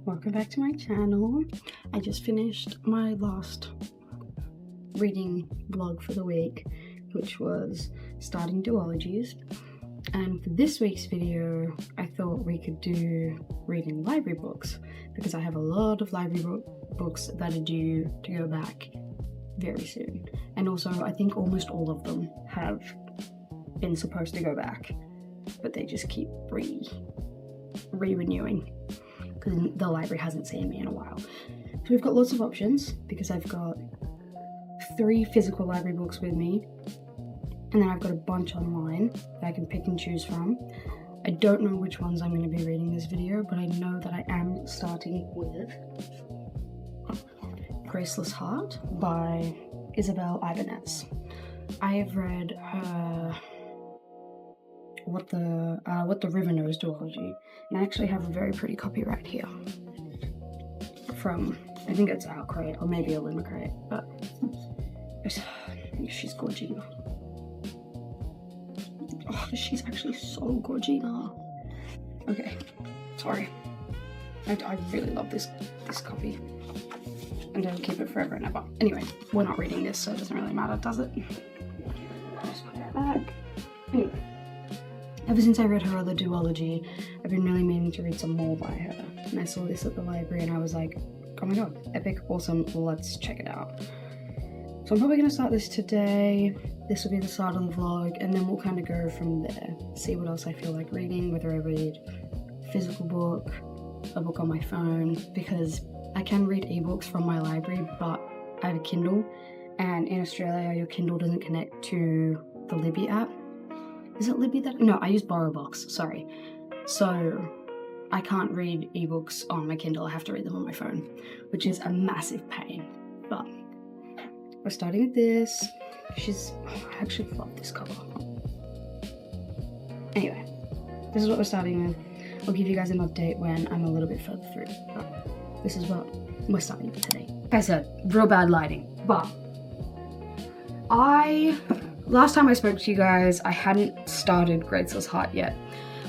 Welcome back to my channel. I just finished my last reading vlog for the week, which was starting duologies. And for this week's video, I thought we could do reading library books because I have a lot of library books that are due to go back very soon. And also, I think almost all of them have been supposed to go back, but they just keep re-renewing because the library hasn't seen me in a while. So we've got lots of options because I've got 3 physical library books with me, and then I've got a bunch online that I can pick and choose from. I don't know which ones I'm going to be reading this video, but I know that I am starting with Graceless Heart by Isabel Ibanez. I have read her What the River Knows duology, and I actually have a very pretty copy right here from, I think it's Outcrate or maybe a Limicrate, but she's Gorgina. Oh, she's actually so Gorgina. Okay, sorry. I really love this copy. I'm gonna keep it forever and ever. Anyway, we're not reading this, so it doesn't really matter, does it? Just put it back. Anyway. Ever since I read her other duology, I've been really meaning to read some more by her. And I saw this at the library and I was like, oh my god, epic, awesome, let's check it out. So I'm probably going to start this today. This will be the start of the vlog, and then we'll kind of go from there. See what else I feel like reading, whether I read a physical book, a book on my phone, because I can read ebooks from my library, but I have a Kindle, and in Australia your Kindle doesn't connect to the Libby app. Is it Libby that? No, I use BorrowBox, sorry. So I can't read ebooks on my Kindle, I have to read them on my phone, which is a massive pain. But we're starting with this. I actually love this cover. Anyway, this is what we're starting with. I'll give you guys an update when I'm a little bit further through. But this is what we're starting with today. Like I said, real bad lighting, but last time I spoke to you guys, I hadn't started Graceless Heart yet.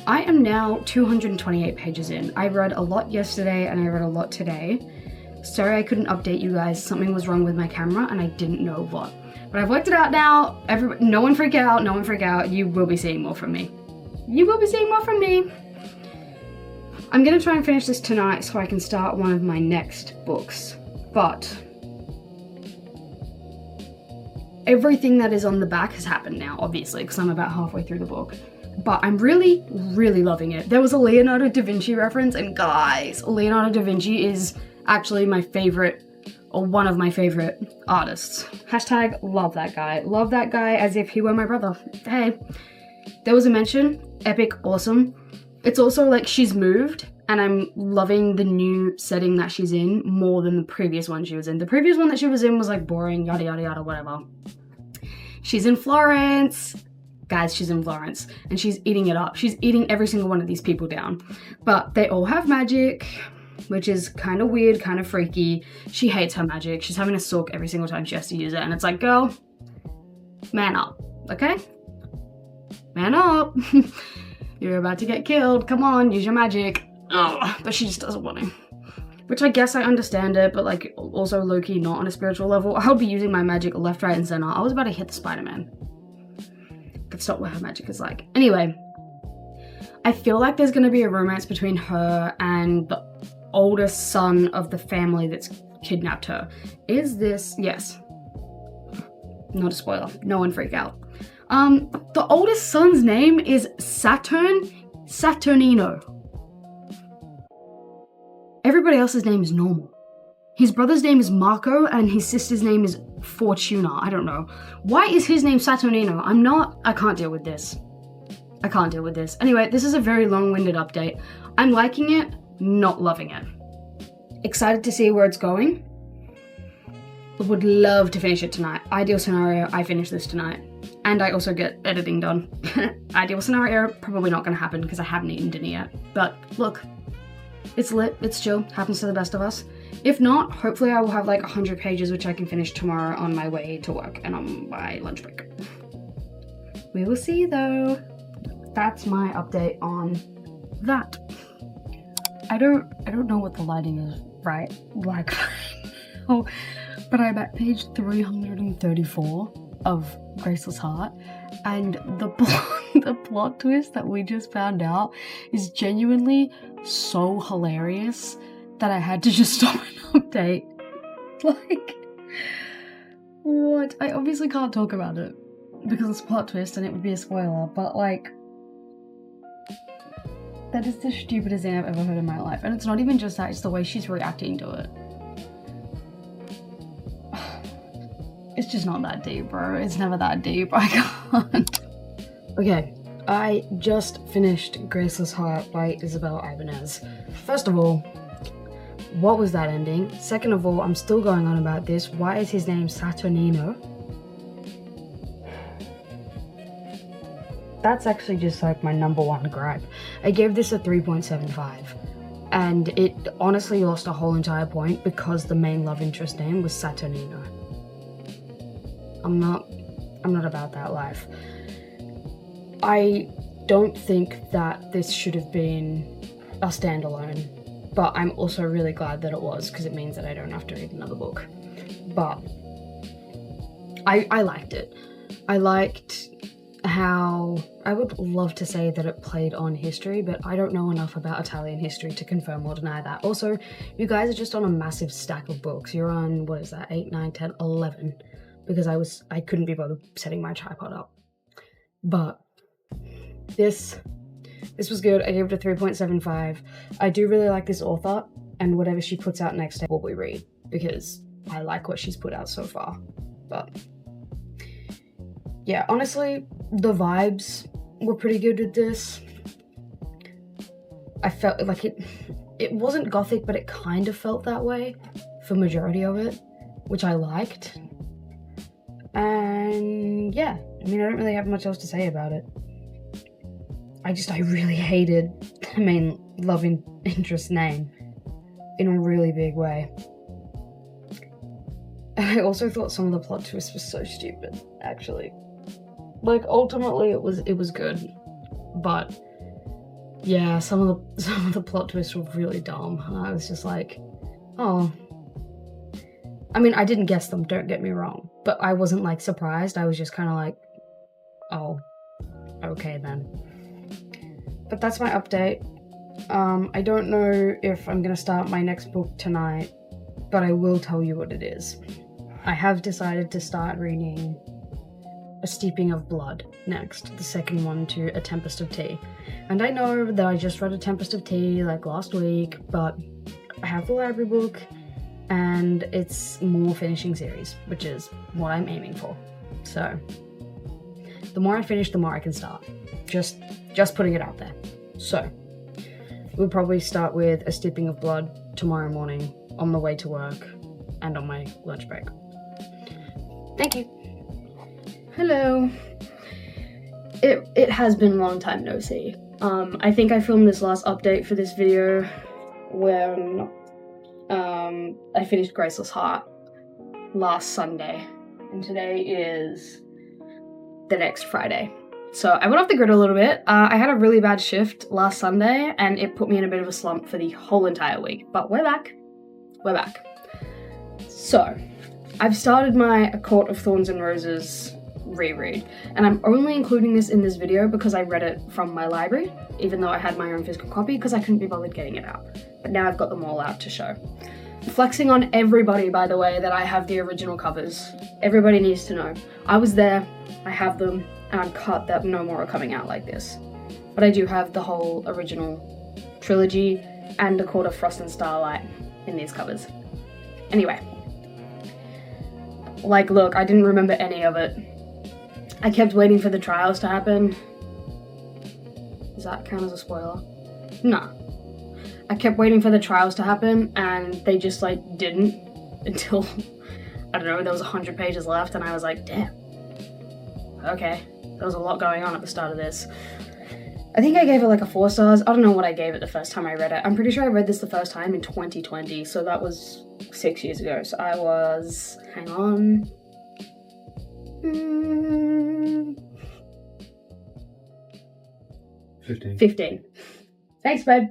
I am now 228 pages in. I read a lot yesterday and I read a lot today. Sorry I couldn't update you guys. Something was wrong with my camera and I didn't know what. But I've worked it out now. No one freak out, no one freak out. You will be seeing more from me. You will be seeing more from me. I'm gonna try and finish this tonight so I can start one of my next books. But everything that is on the back has happened now, obviously, because I'm about halfway through the book. But I'm really, really loving it. There was a Leonardo da Vinci reference, and guys, Leonardo da Vinci is actually my favorite, or one of my favorite artists. Hashtag love that guy. Love that guy as if he were my brother. Hey, there was a mention, epic, awesome. It's also like she's moved, and I'm loving the new setting that she's in more than the previous one she was in. The previous one that she was in was like boring, yada yada yada, whatever. She's in Florence. Guys, she's in Florence, and she's eating it up. She's eating every single one of these people down. But they all have magic, which is kind of weird, kind of freaky. She hates her magic. She's having a sook every single time she has to use it, and it's like, girl, man up, okay? Man up. You're about to get killed. Come on, use your magic. Ugh, but she just doesn't want to. Which I guess I understand it, but like also low-key not on a spiritual level. I would be using my magic left, right, and center. I was about to hit the Spider-Man. That's not what her magic is like. Anyway, I feel like there's going to be a romance between her and the oldest son of the family that's kidnapped her. Is this? Yes. Not a spoiler. No one freak out. The oldest son's name is Saturnino. Everybody else's name is normal. His brother's name is Marco and his sister's name is Fortuna. I don't know. Why is his name Saturnino? I can't deal with this. I can't deal with this. Anyway, this is a very long-winded update. I'm liking it, not loving it. Excited to see where it's going. Would love to finish it tonight. Ideal scenario, I finish this tonight. And I also get editing done. Ideal scenario, probably not gonna happen because I haven't eaten dinner yet. But look, it's lit, it's chill, happens to the best of us. If not, hopefully I will have like 100 pages which I can finish tomorrow on my way to work and on my lunch break. We will see though. That's my update on that. I don't know what the lighting is right like now, but I'm at page 334 of Graceless Heart, and the plot twist that we just found out is genuinely so hilarious that I had to just stop and update. Like, what? I obviously can't talk about it because it's a plot twist and it would be a spoiler, but like, that is the stupidest thing I've ever heard in my life. And it's not even just that, it's the way she's reacting to it. It's just not that deep, bro. It's never that deep. I can't. Okay, I just finished Graceless Heart by Isabel Ibanez. First of all, what was that ending? Second of all, I'm still going on about this. Why is his name Saturnino? That's actually just like my number one gripe. I gave this a 3.75, and it honestly lost a whole entire point because the main love interest name was Saturnino. I'm not about that life. I don't think that this should have been a standalone, but I'm also really glad that it was, because it means that I don't have to read another book. But I liked it. I liked how, I would love to say that it played on history, but I don't know enough about Italian history to confirm or deny that. Also, you guys are just on a massive stack of books. You're on, what is that, 8, 9, 10, 11, because I couldn't be bothered setting my tripod up. But this was good. I gave it a 3.75. I do really like this author, and whatever she puts out next I will probably read, because I like what she's put out so far. But yeah, honestly, the vibes were pretty good with this. I felt like it wasn't gothic, but it kind of felt that way for majority of it, which I liked. And yeah, I mean, I don't really have much else to say about it. I really hated the main love interest name in a really big way. And I also thought some of the plot twists were so stupid, actually. Like, ultimately it was good, but yeah, some of the plot twists were really dumb. And I was just like, oh. I mean, I didn't guess them, don't get me wrong, but I wasn't like surprised. I was just kind of like, oh, okay then. But that's my update. I don't know if I'm gonna start my next book tonight, but I will tell you what it is. I have decided to start reading A Steeping of Blood next, the second one to A Tempest of Tea. And I know that I just read A Tempest of Tea like last week, but I have the library book and it's more finishing series, which is what I'm aiming for. So the more I finish, the more I can start. Just putting it out there. So we'll probably start with A Steeping of Blood tomorrow morning on the way to work and on my lunch break. Thank you. Hello. It has been a long time no see. I think I filmed this last update for this video when I finished Graceless Heart last Sunday, and today is the next Friday. So I went off the grid a little bit. I had a really bad shift last Sunday and it put me in a bit of a slump for the whole entire week, but we're back. We're back. So I've started my A Court of Thorns and Roses reread, and I'm only including this in this video because I read it from my library, even though I had my own physical copy because I couldn't be bothered getting it out. But now I've got them all out to show. Flexing on everybody, by the way, that I have the original covers. Everybody needs to know. I was there, I have them, and I'm cut that no more are coming out like this. But I do have the whole original trilogy and A Court of Frost and Starlight in these covers. Anyway. Like, look, I didn't remember any of it. I kept waiting for the trials to happen. Does that count as a spoiler? No. I kept waiting for the trials to happen and they just like didn't until, I don't know, there was 100 pages left and I was like, damn. Okay, there was a lot going on at the start of this. I think I gave it like a 4 stars. I don't know what I gave it the first time I read it. I'm pretty sure I read this the first time in 2020, so that was 6 years ago. So I was, hang on. 15. Thanks, babe.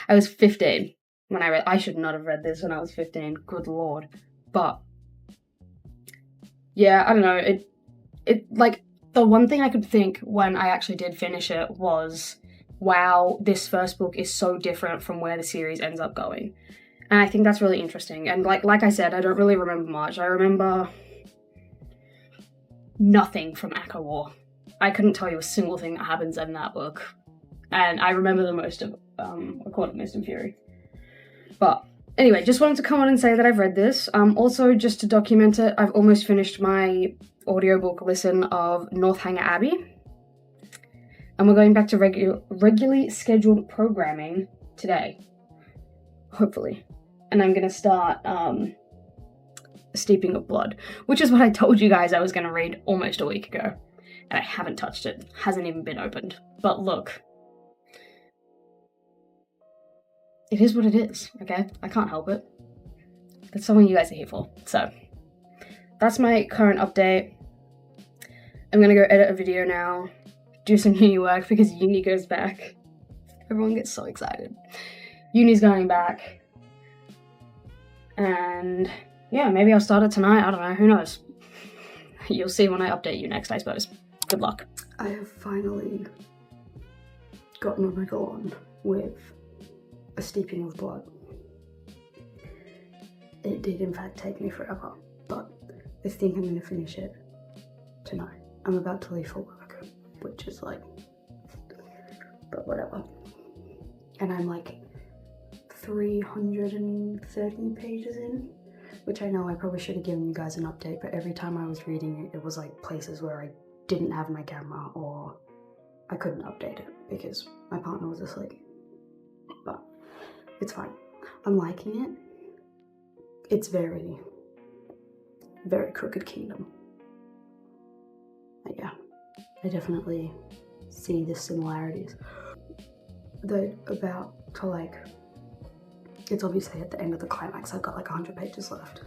I was 15 when I should not have read this when I was 15. Good lord. But yeah, I don't know. It like the one thing I could think when I actually did finish it was, wow, this first book is so different from where the series ends up going. And I think that's really interesting. And like I said, I don't really remember much. I remember nothing from ACOWAR. I couldn't tell you a single thing that happens in that book. And I remember the most of A Court of Mist and Fury. But anyway, just wanted to come on and say that I've read this. Also, just to document it, I've almost finished my audiobook listen of Northanger Abbey. And we're going back to regularly scheduled programming today. Hopefully. And I'm going to start Steeping of Blood, which is what I told you guys I was going to read almost a week ago. And I haven't touched it. Hasn't even been opened. But look. It is what it is, okay? I can't help it. That's something you guys are here for. So, that's my current update. I'm gonna go edit a video now, do some uni work because uni goes back. Everyone gets so excited. Uni's going back. And yeah, maybe I'll start it tonight. I don't know, who knows? You'll see when I update you next, I suppose. Good luck. I have finally gotten a wriggle on with A Steeping of Blood. It did in fact take me forever, but I think I'm going to finish it tonight. I'm about to leave for work, which is like, but whatever. And I'm like 330 pages in, which I know I probably should have given you guys an update, but every time I was reading it, it was like places where I didn't have my camera or I couldn't update it because my partner was asleep. But it's fine. I'm liking it. It's very, very Crooked Kingdom. But yeah, I definitely see the similarities. They're about to like, it's obviously at the end of the climax. I've got like 100 pages left.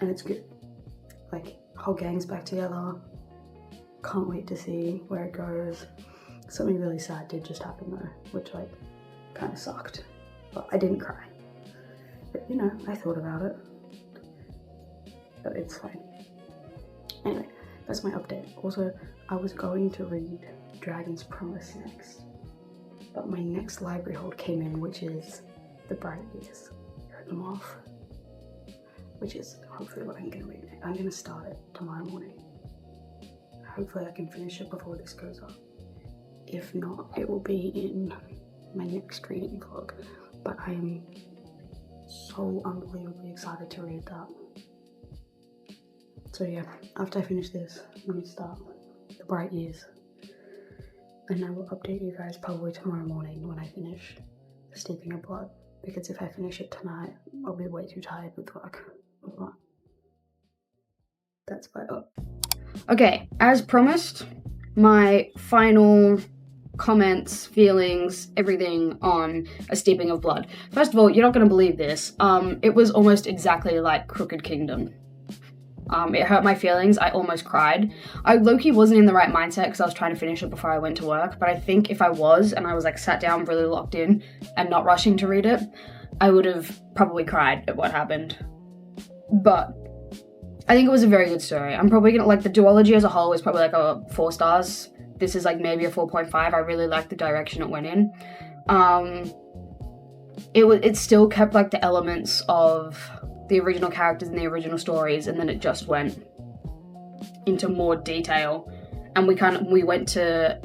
And it's good. Like, whole gang's back together. Can't wait to see where it goes. Something really sad did just happen though, which like kind of sucked. But I didn't cry. But you know, I thought about it. But it's fine. Anyway, that's my update. Also, I was going to read Dragon's Promise next. But my next library hold came in, which is The Bright Years. Heard them off. Which is hopefully what I'm going to read. I'm going to start it tomorrow morning. Hopefully I can finish it before this goes up. If not, it will be in my next reading vlog. But I am so unbelievably excited to read that. So yeah, after I finish this, I'm going to start The Bright Years. And I will update you guys probably tomorrow morning when I finish The Steeping of Blood. Because if I finish it tonight, I'll be way too tired with work. But that's about it. Okay, as promised, my final comments, feelings, everything on A Steeping of Blood. First of all, you're not going to believe this. It was almost exactly like Crooked Kingdom. It hurt my feelings. I almost cried. I low-key wasn't in the right mindset because I was trying to finish it before I went to work, but I think if I was and I was like sat down really locked in and not rushing to read it, I would have probably cried at what happened. But I think it was a very good story. I'm probably gonna, like, the duology as a whole is probably like a 4 stars. This is like maybe a 4.5. I really liked the direction it went in. It still kept like the elements of the original characters and the original stories, and then it just went into more detail, and we went to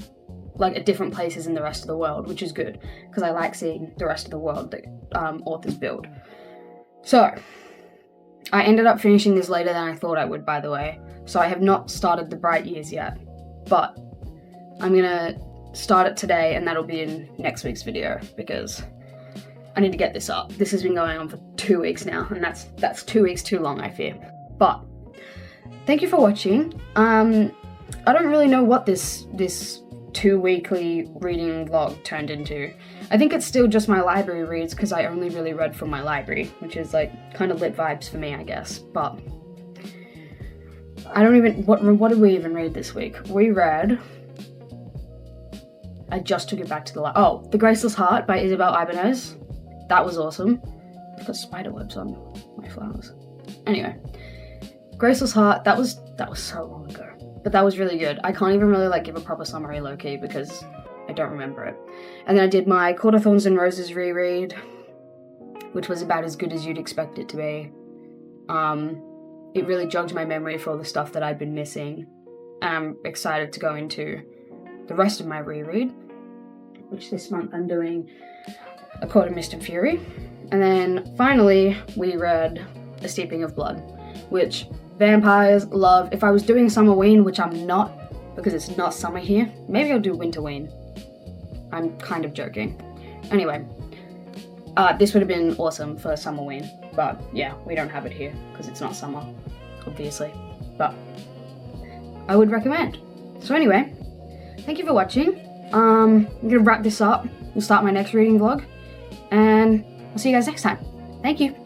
like at different places in the rest of the world, which is good because I like seeing the rest of the world that authors build. So I ended up finishing this later than I thought I would, by the way. So I have not started The Bright Years yet, but I'm gonna start it today, and that'll be in next week's video because I need to get this up. This has been going on for 2 weeks now, and that's 2 weeks too long, I fear. But thank you for watching. I don't really know what this 2 weekly reading vlog turned into. I think it's still just my library reads because I only really read from my library, which is like kind of lit vibes for me, I guess. But I don't even, what did we even read this week? We read I just took it back to the The Graceless Heart by Isabel Ibanez. That was awesome. I've got spider webs on my flowers. Anyway, Graceless Heart, that was so long ago. But that was really good. I can't even really like give a proper summary low-key because I don't remember it. And then I did my Court of Thorns and Roses reread, which was about as good as you'd expect it to be. It really jogged my memory for all the stuff that I'd been missing. And I'm excited to go into the rest of my reread, which this month I'm doing A Court of Mist and Fury. And then finally, we read A Steeping of Blood, which vampires love. If I was doing Summerween, which I'm not, because it's not summer here, maybe I'll do Winterween. I'm kind of joking. Anyway, this would have been awesome for Summerween, but yeah, we don't have it here because it's not summer, obviously, but I would recommend. So anyway, thank you for watching. I'm gonna wrap this up. We'll start my next reading vlog, and I'll see you guys next time. Thank you.